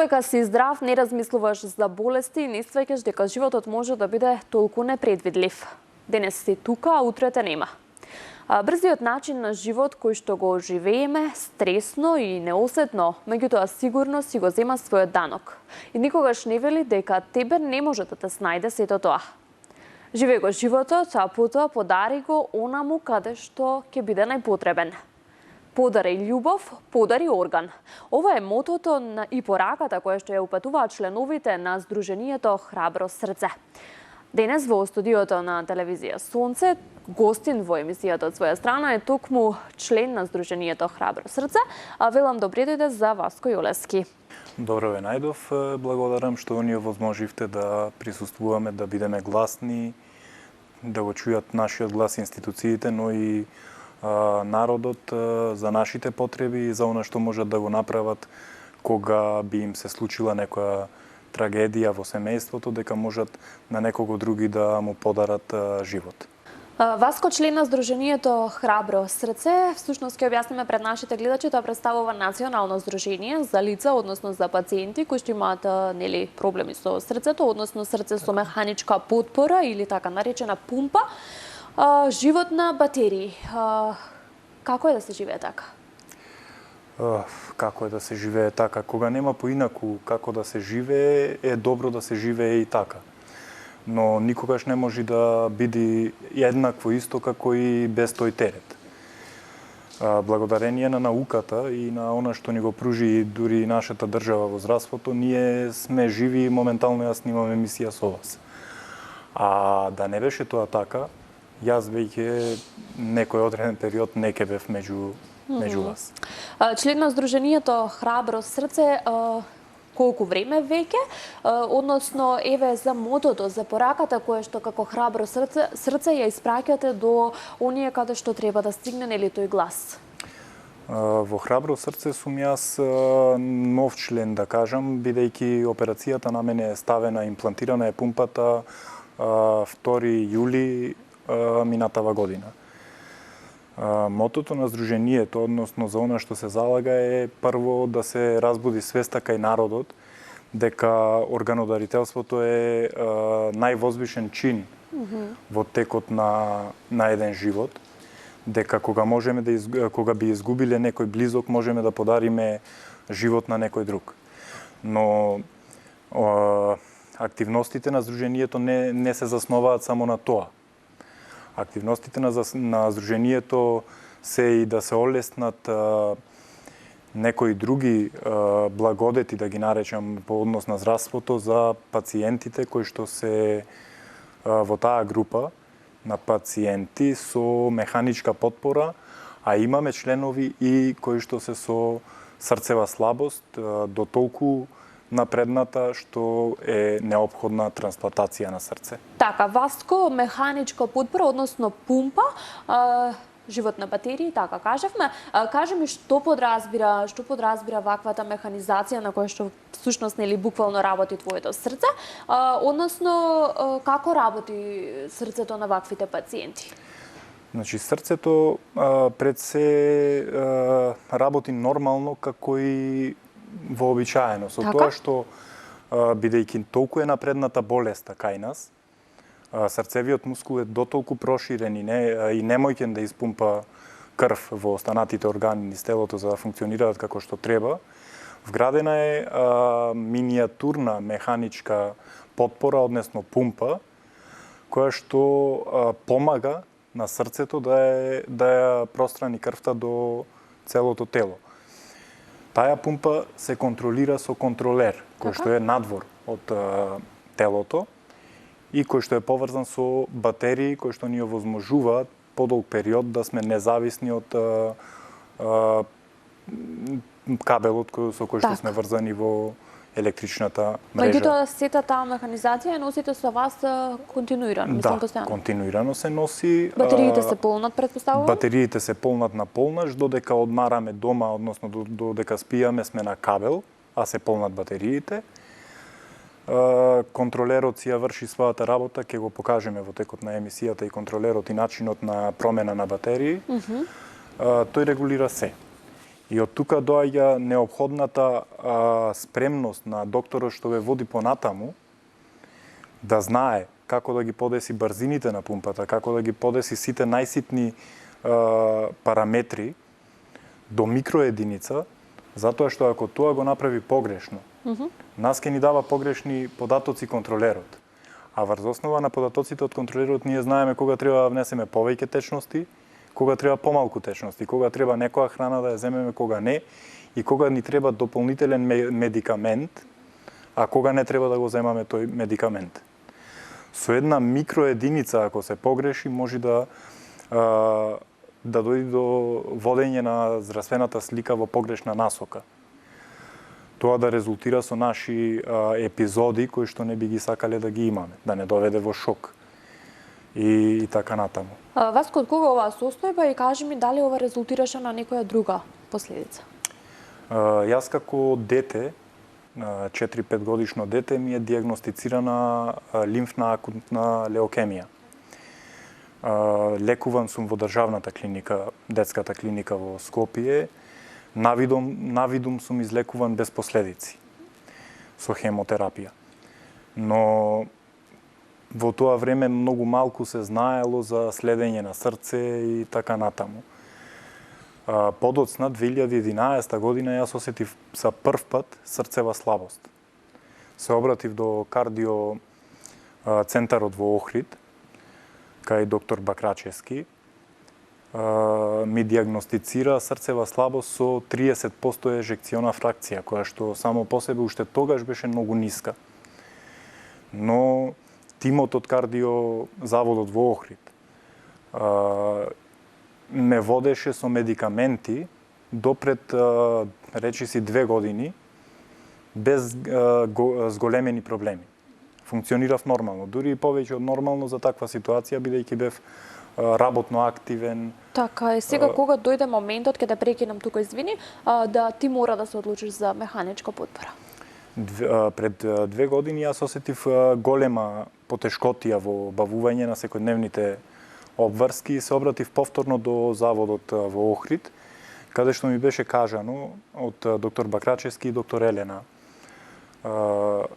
Додека си здрав, не размислуваш за болести и не сваќаш дека животот може да биде толку непредвидлив. Денес си тука, а утре те нема. Брзиот начин на живот кој што го живееме, стресно и неосетно, меѓутоа сигурно си го зема својот данок. И никогаш не вели дека тебе не може да те снајде сето тоа. Живеј го животот, а потоа подари го онаму каде што ќе биде најпотребен. Подари љубов, подари орган. Ова е мотото и пораката која што ја упатуваат членовите на Сдруженијето Храбро срце. Денес во студиото на телевизија Сонце, гостин во емисијата од своја страна е токму член на Сдруженијето Храбро срце, а велам добре дојде за Васко Јолевски. Добро ве најдов, благодарам што ни овозможивте да присуствуваме, да бидеме гласни, да го чујат нашиот глас институциите, но и народот за нашите потреби и за она што можат да го направат кога би им се случила некоја трагедија во семејството, дека можат на некого други да му подарат живот. Васко, член на Сдруженијето Храбро срце, всушност ќе објасниме пред нашите гледачи, тоа представува национално здружение за лица, односно за пациенти кои што имаат проблеми со срцето, односно срце со механичка потпора или така наречена пумпа. Живот на батерии. Како е да се живее така? Како е да се живее така? Кога нема поинаку како да се живее, е добро да се живее и така. Но никогаш не може да биде еднакво исто како и без тој терет. Благодарение на науката и на она што ни го пружи дури и нашата држава во здравството, ние сме живи и моментално ја снимам емисија со вас. А да не беше тоа така, јас веќе некој одреден период не ќе бев меѓу вас. Член на Сдруженијето Храбро срце, колку време веќе, односно еве за мотото, за пораката која што како Храбро срце ја испраќате до оние каде што треба да стигне нели тој глас? Во Храбро срце сум јас нов член, да кажам, бидејќи операцијата на мене е ставена, имплантирана е пумпата 2 јули минатава година. Мотото на Сдруженијето, односно за она што се залага, е прво да се разбуди свеста кај народот дека органодарителството е највозвишен чин во текот на еден живот, дека кога би изгубиле некој близок, можеме да подариме живот на некој друг. Но активностите на Сдруженијето не се засноваат само на тоа. Активностите на Сдруженијето се и да се олеснат некои други благодети, да ги наречам, по однос на здравството за пациентите кои што се во таа група на пациенти со механичка потпора, а имаме членови и кои што се со срцева слабост, до толку напредната што е неопходна трансплантација на срце. Така, Васко, механичка потпора, односно пумпа, живот на батерии, така кажавме. Кажи ми што подразбира ваквата механизација на која што всушност нели буквално работи твоето срце, односно како работи срцето на ваквите пациенти? Значи, срцето пред се работи нормално како и вообичаено, со тоа што бидејќи толку е напредната болеста кај нас, срцевиот мускул е дотолку проширен и немојќен да испумпа крв во останатите органи низ телото за да функционираат како што треба, вградена е минијатурна механичка потпора, односно пумпа, која што помага на срцето да ја пространи крвта до целото тело. Таа пумпа се контролира со контролер, кој што е надвор од телото и кој што е поврзан со батерии кои што ни овозможуваат подолг период да сме независни од кабелот со кој што сме врзани во електричната мрежа. Меѓутоа сета таа механизација ја носите со вас континуирано, мислам постојано. Да, континуирано се носи. Батериите се полнат, претпоставувам? Батериите се полнат на полнаш, додека одмараме дома, односно додека спијаме сме на кабел, а се полнат батериите. Контролерот си ја врши својата работа, ќе го покажеме во текот на емисијата и контролерот и начинот на промена на батерии. Тој регулира се. И од тука доаѓа неопходната спремност на докторот што ве води понатаму, да знае како да ги подеси брзините на пумпата, како да ги подеси сите најситни параметри до микроединица, затоа што ако тоа го направи погрешно, нас ќе ни дава погрешни податоци контролерот. А врз основа на податоците од контролерот ние знаеме кога треба да внесеме повеќе течности, кога треба помалку течности, кога треба некоја храна да ја земеме, кога не, и кога ни треба дополнителен медикамент, а кога не треба да го земаме тој медикамент. Со една микроединица, ако се погреши, може да дојде до водење на здравствената слика во погрешна насока. Тоа да резултира со наши епизоди кои што не би ги сакале да ги имаме, да не доведе во шок и така натаму. Васко, од кога оваа состојба и кажи ми дали ова резултираше на некоја друга последица? Јас како дете, 4-5 годишно дете, ми е диагностицирана лимфна акутна леукемија. Лекуван сум во државната клиника, детската клиника во Скопје. Навидум сум излекуван без последици со хемотерапија. Но во тоа време многу малку се знаело за следење на срце и така натаму. Подоцна 2011 година јас осетив за прв пат срцева слабост. Се обратив до кардио центарот во Охрид, кај доктор Бакрачевски, ми диагностицира срцева слабост со 30% ежекциона фракција, која што само по себе уште тогаш беше многу ниска. Но тимот од кардио заводот во Охрид ме водеше со медикаменти допред речиси 2 години без зголемени проблеми. Функционирав нормално, дури и повеќе од нормално за таква ситуација, бидејќи бев работно активен. Така е, сега кога дојде моментот, ќе те прекинам тука, извини, да ти мора да се одлучиш за механичка потпора? Пред 2 години јас осетив голема потешкотија во бавување на секојдневните обврски и се обратив повторно до заводот во Охрид, каде што ми беше кажано од доктор Бакрачевски и доктор Елена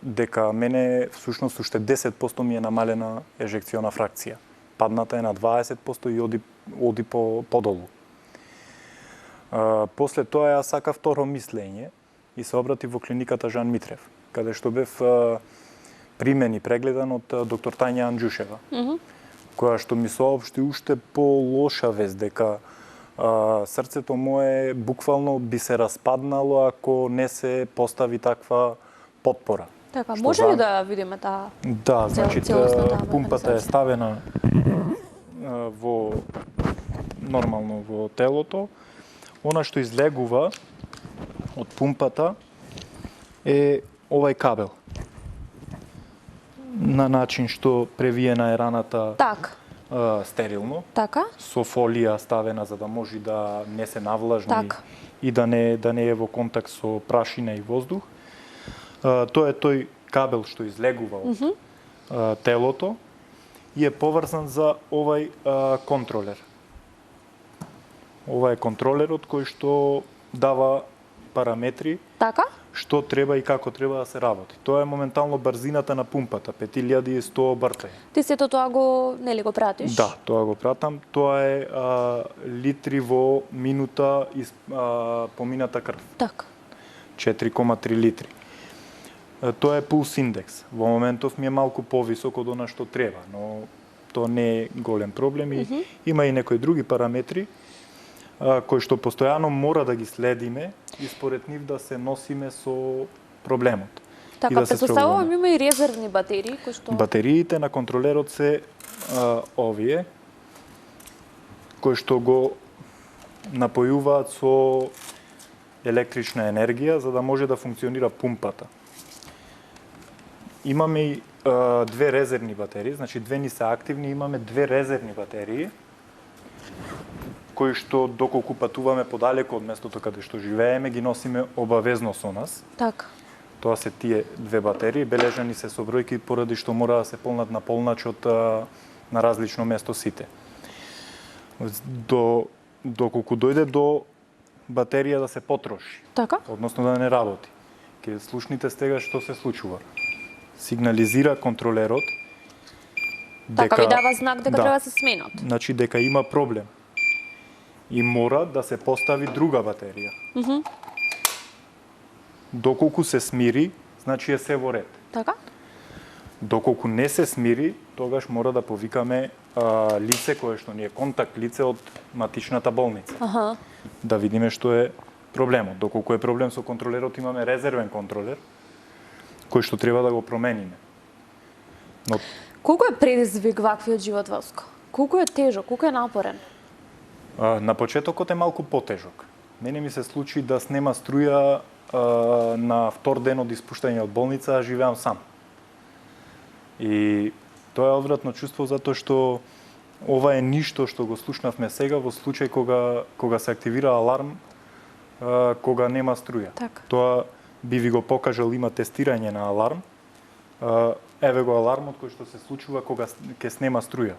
дека мене всушност уште 10% ми е намалена ежекциона фракција. Падната е на 20% и оди подолу. После тоа ја сака второ мислење и се обратив во клиниката Жан Митрев, каде што бев примен и прегледан од доктор Тања Анџушева, која што ми соопшти уште по-лоша вест, дека срцето мое буквално би се распаднало ако не се постави таква потпора. Така, може ли да видиме таа? Да, значи пумпата е ставена во нормално во телото. Она што излегува од пумпата е овај кабел. На начин што превиена е раната стерилно. Така. Со фолија ставена за да може да не се навлажни и да не е во контакт со прашина и воздух. Тоа е тој кабел што излегува од телото и е поврзан за овај контролер. Ова е контролерот кој што дава параметри што треба и како треба да се работи. Тоа е моментално брзината на пумпата, 5100 обртања. Ти сето тоа нели го пратиш? Да, тоа го пратам. Тоа е литри во минута помината крв. Така. 4,3 литри. Тоа е пулс индекс. Во моментов ми е малку повисок од она што треба, но тоа не е голем проблем и има и некои други параметри кои што постојано мора да ги следиме и според нив да се носиме со проблемот. Така, претпоставувам има и резервни батерии кои што Батериите на контролерот се овие кои што го напојуваат со електрична енергија за да може да функционира пумпата. Имаме и две резервни батерии, значи две ни се активни, имаме две резервни батерии кои што доколку патуваме подалеку од местото каде што живееме, ги носиме обавезно со нас. Така. Тоа се тие две батерии, бележани се со бројки поради што мора да се полнат на полначот на различно место сите. Доколку дојде до батерија да се потроши, Така? односно да не работи. Ке слушните стега што се случува. Сигнализира контролерот Така ви дава знак дека да, треба да се сменат. значи дека има проблем. И мора да се постави друга батерија. Доколку се смири, значи е се во ред. Така? Доколку не се смири, тогаш мора да повикаме лице кое што ни е контакт лице од матичната болница. Аха. Да видиме што е проблемот. Доколку е проблем со контролерот, имаме резервен контролер кој што треба да го промениме. Но Колку е предизвик ваквиот живот, Васко? Колку е тежок, колку е напорен? на почетокот е малку потежок. Мене ми се случи да снема струја на втор ден од испуштање од болница, а живеам сам. И тоа е одвратно чувство затоа што ова е ништо што го слушнавме сега во случај кога се активира аларм кога нема струја. Така. Тоа би ви го покажал, има тестирање на аларм. Еве го алармот кој што се случува кога ќе снема струја.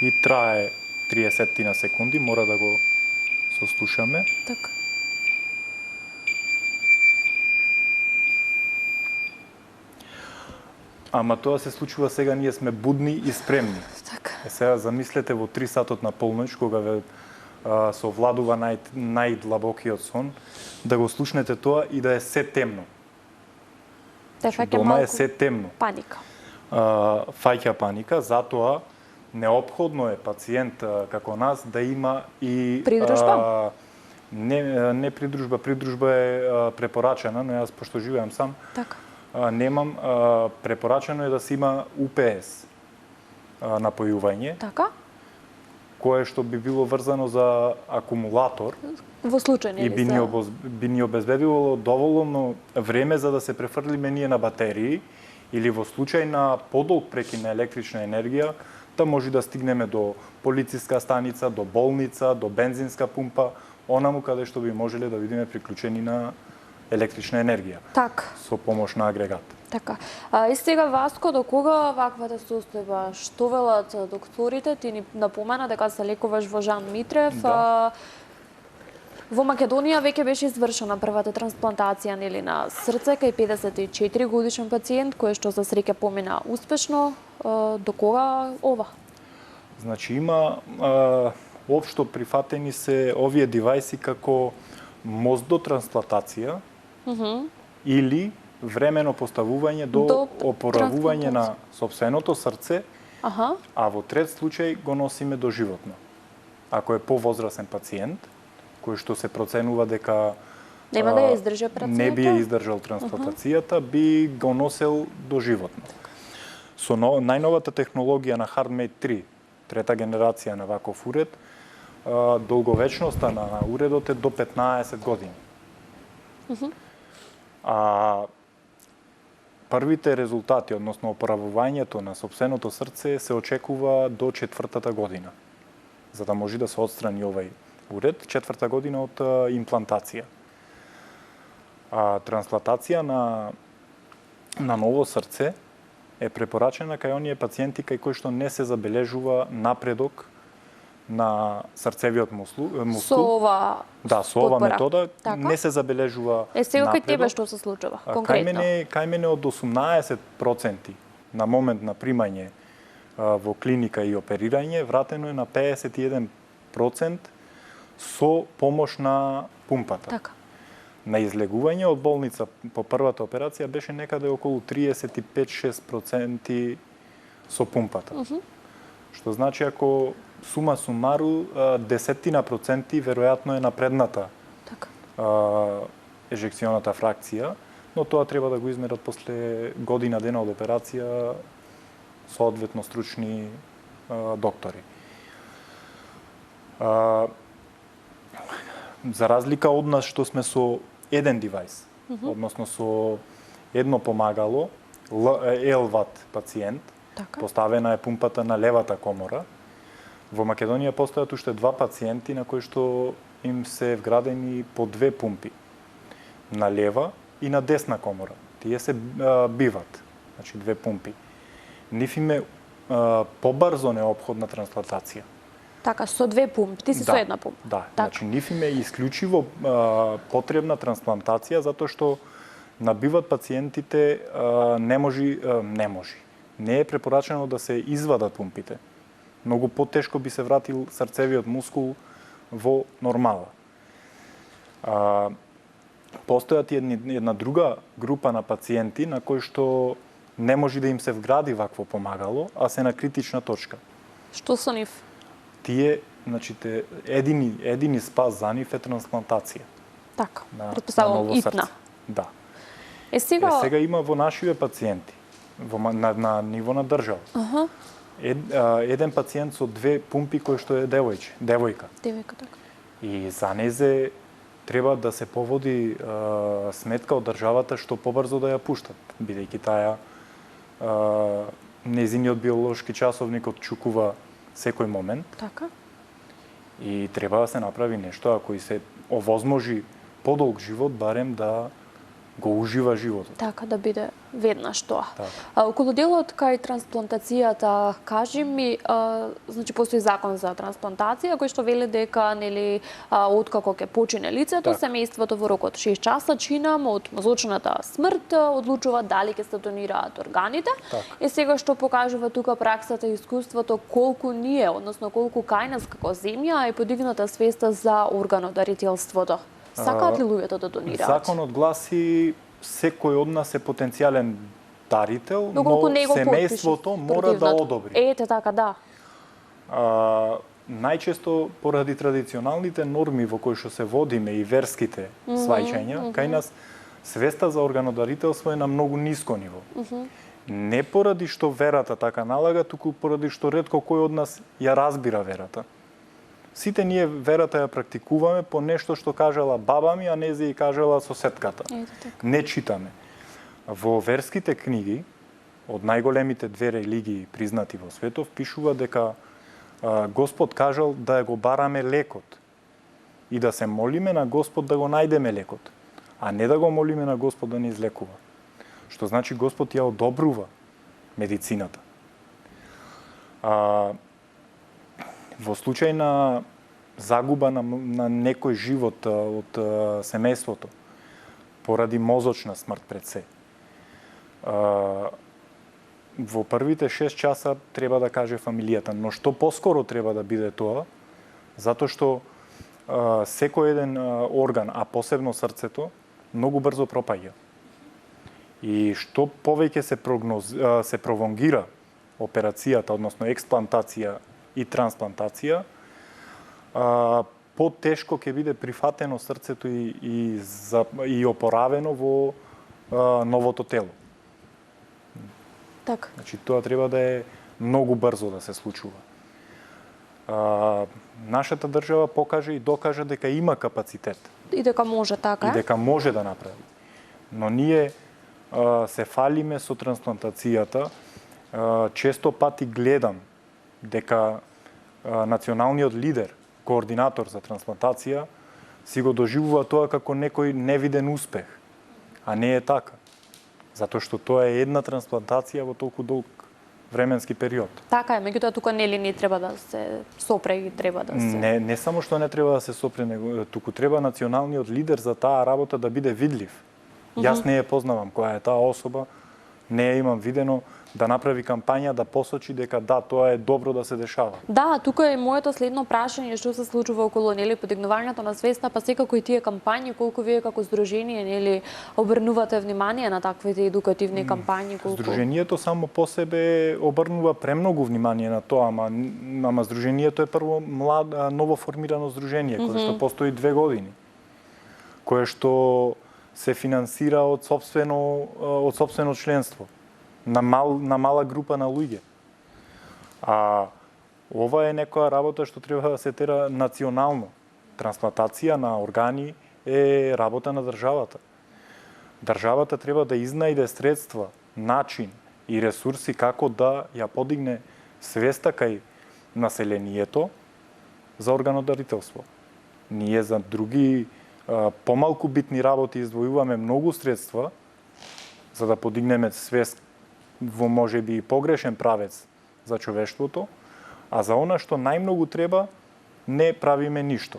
И трае 30 на секунди, мора да го сослушаме. Така. Ама тоа се случува сега, ние сме будни и спремни. Така. Сега замислете во 3 сатот на полноќ, кога ве совладува најдлабокиот сон, да го слушнете тоа и да е се темно. Те фаќа Дома е малку се темно. паника. Фаќа паника, затоа неопходно е пациент како нас да има и Придружба? Не придружба, придружба е препорачена, но јас пошто живеам сам, Така. немам, препорачено е да се има УПС напојување, Така? кое што би било врзано за акумулатор Во случај и нели би ни обезбедило доволно време за да се префрлиме ние на батерии или во случај на подолг прекин на електрична енергија, да може да стигнеме до полициска станица, до болница, до бензинска пумпа, онаму каде што би можеле да видиме приклучени на електрична енергија Така. со помош на агрегат. Така. И сега, Васко, до кога ваквата состојба? Што велат докторите? Ти ни напомена дека се лекуваш во Жан Митрев. Да. Во Македонија веќе беше извршена првата трансплантација нели на срце кај 54 годишен пациент кој што за среќа помина успешно. До кога ова? Значи има општо прифатени се овие девајси како моздотрансплантација или времено поставување до опоравување на сопственото срце, Аха. а во трет случај го носиме доживотно. Ако е повозрасен пациент, кој што се проценува дека Нема да ја издржи операцијата? не би ја издржал трансплантацијата, би го носел доживотно. Со најновата технологија на HeartMate 3, трета генерација на ваков уред, долговечноста на уредот е до 15 години. А првите резултати, односно опоравувањето на сопственото срце се очекува до 4-та година, за да може да се отстрани овај уред, 4-та година од имплантација. Трансплантација на ново срце е препорачена кај оние пациенти кај кои што не се забележува напредок на срцевиот мускул. Со ова со ова потпора. метода Така? не се забележува Сега кај напредок. тебе што се случува Кај конкретно? мене од 18% на момент на примање во клиника и оперирање, вратено е на 51% со помош на пумпата. Така. На излегување од болница по првата операција беше некаде околу 35-6% со пумпата. Што значи ако сума сумару 10% веројатно е напредната Така. ежекционата фракција, но тоа треба да го измерат после година дена од операција соодветно стручни доктори. За разлика од нас што сме со еден девајс, односно со едно помагало, ЕЛВАТ пациент, Така. поставена е пумпата на левата комора. Во Македонија постојат уште 2 пациенти на кои што им се вградени по 2 пумпи, на лева и на десна комора. Тие се биват, значи 2 пумпи. нив им е побрзо неопходна трансплантација. Така, со 2 пумпи, ти си со една пумпа. Да, така. значи нив им е исклучиво потребна трансплантација затоа што набиват пациентите не е препорачено да се извадат пумпите. Многу потешко би се вратил срцевиот мускул во нормала. Постојат една друга група на пациенти на кои што не може да им се вгради вакво помагало, а се на критична точка. Што со нив? Тие, значи, едини спас за нив е трансплантација. Така, на претпоставувам ново итна. срце. Да. Сега Има во нашиве пациенти, на ниво на држава. Еден пациент со 2 пумпи кој што е девојка. Девојка, така. И за незе треба да се поводи сметка од државата што побрзо да ја пуштат, бидејќи таа незиниот биолошки часовник отчукува секој момент. Така. И треба да се направи нешто, ако и се овозможи подолг живот, барем да го ужива животот. Така, да биде веднаш тоа. Така. Околу делот кај трансплантацијата, кажи ми, значи постои закон за трансплантација кој што вели дека нели откако ќе почине лицето, Так. семејството во рок од 6 часа чинам од мозочната смрт одлучува дали ќе се донираат органите. Так. И сега што покажува тука праксата и искуството, колку ние, односно колку кај нас како земја е подигната свеста за органодарителството. Сакаат ли луѓето да донираат? Законот гласи секој од нас е потенцијален дарител, Доколку но не го семејството потпишеш мора да противното. одобри. Ете така, да. Најчесто поради традиционалните норми во кои што се водиме и верските свајчања, кај нас свеста за органодарителство е на многу ниско ниво. Не поради што верата така налага, туку поради што ретко кој од нас ја разбира верата. Сите ние верата ја практикуваме по нешто што кажала баба ми, а незе и кажала соседката. Ете така. Не читаме. Во верските книги, од најголемите 2 религии признати во светов, пишува дека Господ кажал да го бараме лекот и да се молиме на Господ да го најдеме лекот, а не да го молиме на Господ да не излекува. Што значи Господ ја одобрува медицината. Во случај на загуба на некој живот од семејството поради мозочна смрт пред се, во првите 6 часа треба да каже фамилијата, но што поскоро треба да биде тоа, затоа што секој еден орган, а посебно срцето, многу брзо пропаѓа. И што повеќе се пролонгира операцијата, односно експлантација и трансплантација, потешко ќе биде прифатено срцето и опоравено во новото тело. Така. Значи, тоа треба да е многу брзо да се случува. Нашата држава покаже и докажа дека има капацитет. И дека може така, И дека може да направи. Но ние се фалиме со трансплантацијата. Често пати гледам дека националниот лидер, координатор за трансплантација, си го доживува тоа како некој невиден успех, а не е така. Затоа што тоа е една трансплантација во толку долг временски период. Така е, меѓутоа тука нели не треба да се сопре и треба да се... Не само што не треба да се сопре, туку треба националниот лидер за таа работа да биде видлив. Јас не ја познавам која е таа особа, не ја имам видено, да направи кампања да посочи дека да, тоа е добро да се дешава. Да, тука е моето следно прашање што се случува околу нели подигнувањето на свеста, па секако и тие кампањи, колку вие како здружение нели обрнувате внимание на таквите едукативни кампањи, колку Здруженијето само по себе обрнува премногу внимание на тоа, ама здруженијето е прво ново формирано здружение кое што постои 2 години. Кое што се финансира од сопствено членство на мала група на луѓе. А ова е некоја работа што треба да се тера национално. Трансплантација на органи е работа на државата. Државата треба да изнајде средства, начин и ресурси како да ја подигне свеста кај населението за органодарителство. Ние за други помалку битни работи издвојуваме многу средства за да подигнеме свест во можеби и погрешен правец за човештвото, а за она што најмногу треба не правиме ништо.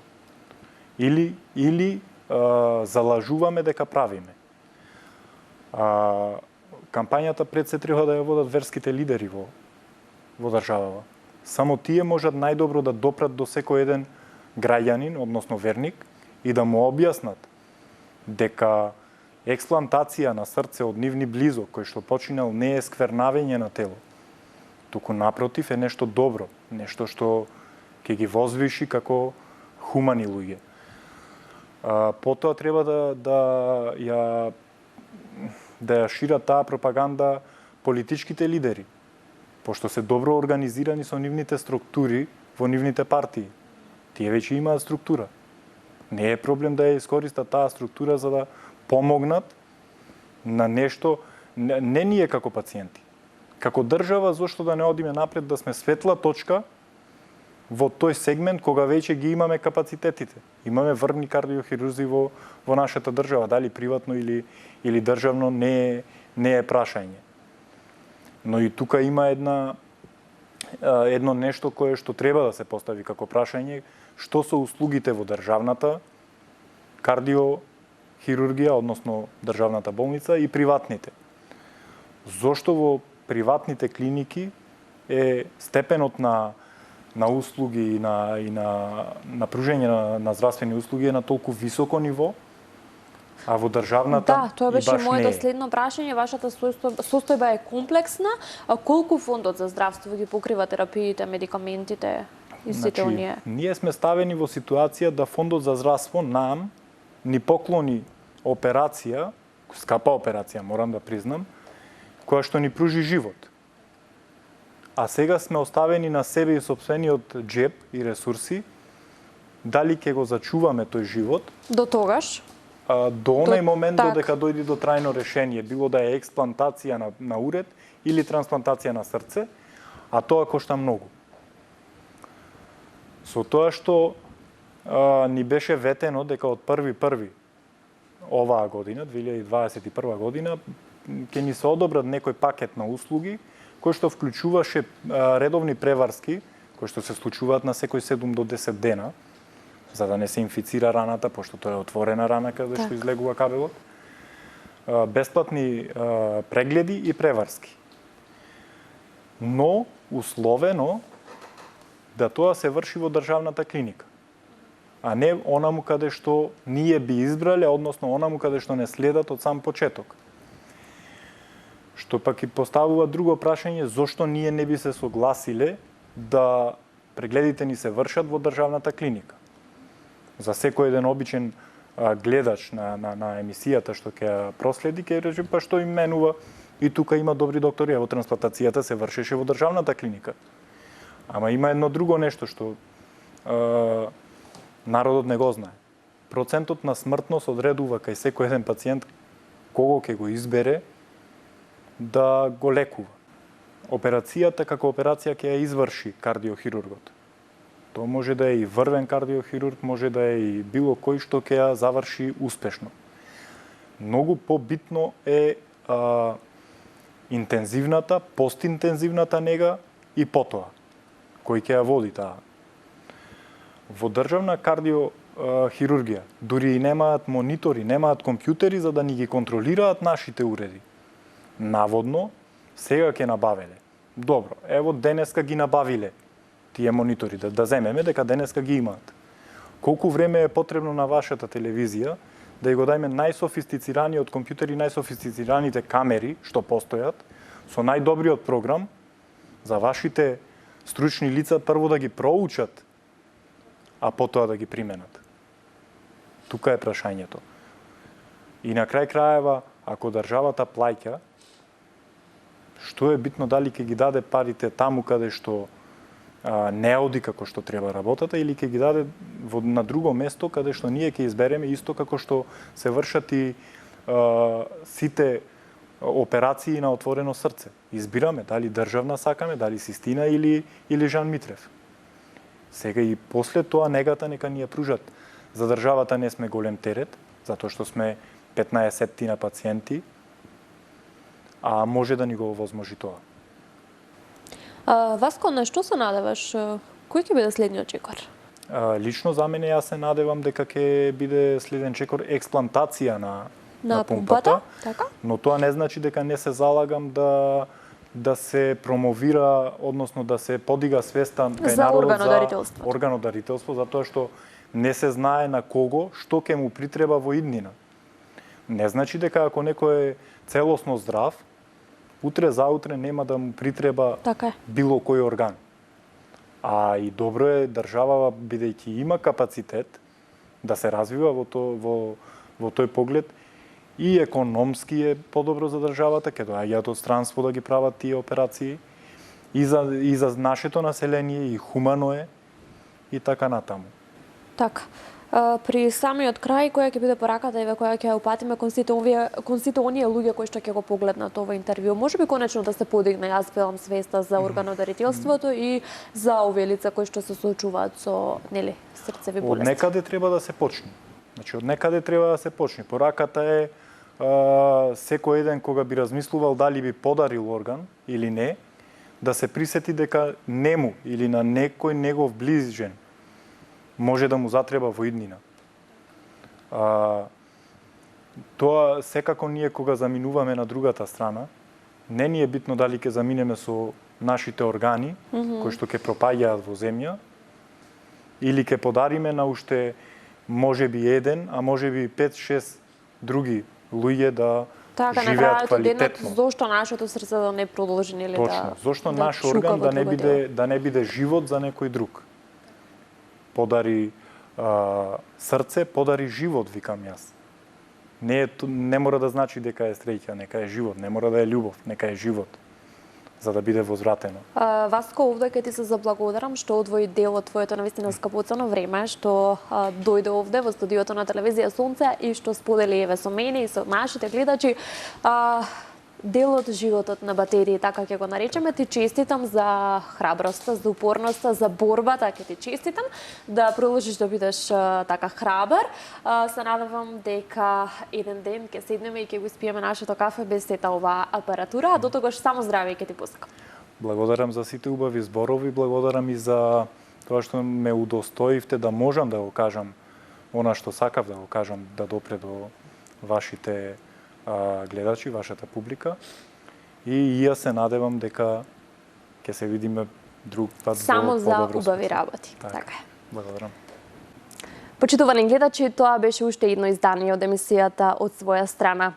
Или залажуваме дека правиме. Кампањата пред се треба да ја водат верските лидери во државава. Само тие можат најдобро да допрат до секој еден граѓанин, односно верник, и да му објаснат дека експлантација на срце од нивни близо, кој што починал, не е сквернавење на тело, туку напротив е нешто добро, нешто што ќе ги возвиши како хумани луѓе. Потоа треба да ја шират таа пропаганда политичките лидери, пошто се добро организирани со нивните структури во нивните партии. Тие веќе имаат структура. Не е проблем да ја искористат таа структура за да помогнат на нешто, не ние како пациенти. Како држава, зошто да не одиме напред, да сме светла точка во тој сегмент кога веќе ги имаме капацитетите. Имаме врвни кардиохирурзи во нашата држава, дали приватно или државно не е прашање. Но и тука има едно нешто кое што треба да се постави како прашање, што се услугите во државната кардиохирургија, односно државната болница, и приватните. Зошто во приватните клиники е степенот на услуги и на пружење на здравствени услуги е на толку високо ниво, а во државната да, тоа беше моето следно прашање. Вашата состојба е комплексна. А колку фондот за здравство ги покрива терапиите, медикаментите и сите оние? Ние сме ставени во ситуација да фондот за здравство нам ни поклони операција, скапа операција, морам да признам, која што ни пружи живот. А сега сме оставени на себе и сопствениот джеб и ресурси, дали ќе го зачуваме тој живот. До тогаш? До онај момент додека дојде до трајно решение, било да е експлантација на уред или трансплантација на срце, а тоа кошта многу. Со тоа што ни беше ветено дека од 1.1. оваа година, 2021 година, ќе ни се одобрат некој пакет на услуги, кој што вклучуваше редовни преварски, кои што се случуваат на секој 7 до 10 дена, за да не се инфицира раната, пошто тоа е отворена рана каде што излегува кабелот, бесплатни прегледи и преварски. Но условено да тоа се врши во државната клиника, а не онаму каде што ние би избрале, односно онаму каде што не следат од сам почеток. Што пак и поставува друго прашање, зошто ние не би се согласиле да прегледите ни се вршат во државната клиника. За секој еден обичен гледач на емисијата што ќе ја проследи, ќе рече, па што им менува, и тука има добри доктори, ево трансплантацијата се вршеше во државната клиника. Ама има едно друго нешто што народот не го знае. Процентот на смртност одредува кај секој еден пациент кого ќе го избере да го лекува. Операцијата како операција ќе ја изврши кардиохирургот. Тоа може да е и врвен кардиохирург, може да е и било кој што ќе ја заврши успешно. Многу побитно е интензивната, постинтензивната нега и потоа, кој ќе ја води таа. Во државна кардиохирургија дури и немаат монитори, немаат компјутери за да ни ги контролираат нашите уреди. Наводно, сега ќе набавеле. Добро, ево денеска ги набавиле тие монитори, да земеме дека денеска ги имаат. Колку време е потребно на вашата телевизија да го дајме најсофистицираниот компјутери, најсофистицираните камери што постојат, со најдобриот програм, за вашите стручни лица прво да ги проучат, а потоа да ги применат. Тука е прашањето. И на крај краева, ако државата плаќа, што е битно дали ќе ги даде парите таму каде што не оди како што треба работата, или ќе ги даде на друго место каде што ние ќе избереме, исто како што се вршат и сите операции на отворено срце. Избираме дали државна сакаме, дали Систина или Жан Митрев. Сега и после тоа негата нека ни ја пружат. За државата не сме голем терет, затоа што сме 15 на пациенти, а може да ни го овозможи тоа. Васко, на што се надеваш? Кој ќе биде следниот чекор? Лично за мене јас се надевам дека ќе биде следен чекор експлантација на пумпата, така? Но тоа не значи дека не се залагам да се промовира, односно да се подига свеста кај за народот за органодарителство, затоа што не се знае на кого што ќе му притреба во иднина. Не значи дека ако некој е целосно здрав, утре заутре нема да му притреба така било кој орган. А и добро е државава, бидејќи има капацитет да се развива во тој поглед, и економски е подобро за државата, ќе доаѓаат од странство да ги прават тие операции, и за нашето население, и хумано е, и така натаму. Така. При самиот крај, која ќе биде пораката еве која ќе упатиме кон сите оние луѓе кои што ќе го погледнат ова интервју? Можеби конечно да се подигне, јас велам, свеста за органодарителството и за овие лица кои што се соочуваат со, нели, срцеви болести. Од некаде треба да се почне. Значи, од некаде треба да се почне. Пораката е секој еден кога би размислувал дали би подарил орган или не, да се присети дека нему или на некој негов ближен може да му затреба во иднина. Тоа секако ние кога заминуваме на другата страна, не ни е битно дали ќе заминеме со нашите органи, кои што ќе пропаѓаат во земја, или ќе подариме на уште можеби еден, а можеби 5-6 други луѓе да живеат квалитетно. Зошто нашето срце да не продолжи, нели, да... Точно. Зошто наш орган да не биде живот за некој друг? Подари срце, подари живот, викам јас. Не мора да значи дека е среќа, нека е живот, не мора да е љубов, нека е живот, за да биде возвратено. Васко, овде ќе ти се заблагодарам што одвои дел од твоето навистина скапоцено време, што дојде овде во студиото на телевизија Сонце и што сподели еве со мене и со нашите гледачи дел од животот на батерии, така ќе го наречеме. Ти честитам за храброста, за упорноста, за борбата, ќе ти честитам да продолжиш да бидеш така храбар. Се надевам дека еден ден ќе седнеме и ќе го испиеме нашето кафе без сета оваа апаратура, а до тогаш само здравје ќе ти пускам. Благодарам за сите убави зборови, благодарам и за тоа што ме удостоивте да можам да го кажам она што сакав да го кажам, да допре до вашите гледачи, вашата публика, и јас се надевам дека ќе се видиме друг пат само за убави работи. Така е. Благодарам. Почитувани гледачи, тоа беше уште едно издание од емисијата Од своја страна.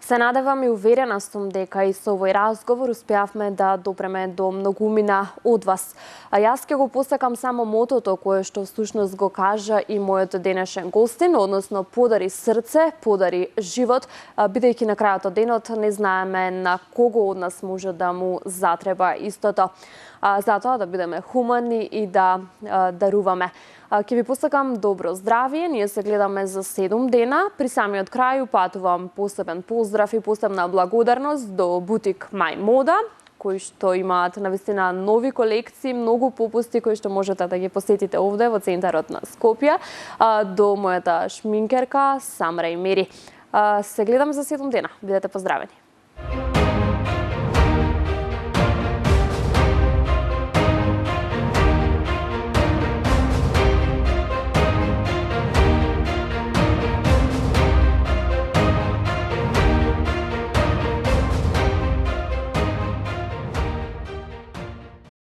Се надевам и уверена сум дека и со овој разговор успеавме да допреме до многумина од вас. А јас ќе го посакам само мотото кое што всушност го кажа и мојот денешен гостин, односно подари срце, подари живот, бидејќи на крајот од денот не знаеме на кого од нас може да му затреба истото. Затоа да бидеме хумани и да даруваме. Ќе ви посакам добро здравие, ние се гледаме за 7 дена. При самиот крај упатувам посебен поздрав и посебна благодарност до бутик Мај Мода, кои што имаат навистина нови колекции, многу попусти кои што можете да ги посетите овде во центарот на Скопје, до мојата шминкерка Самра и Мери. Се гледаме за 7 дена. Бидете поздравени.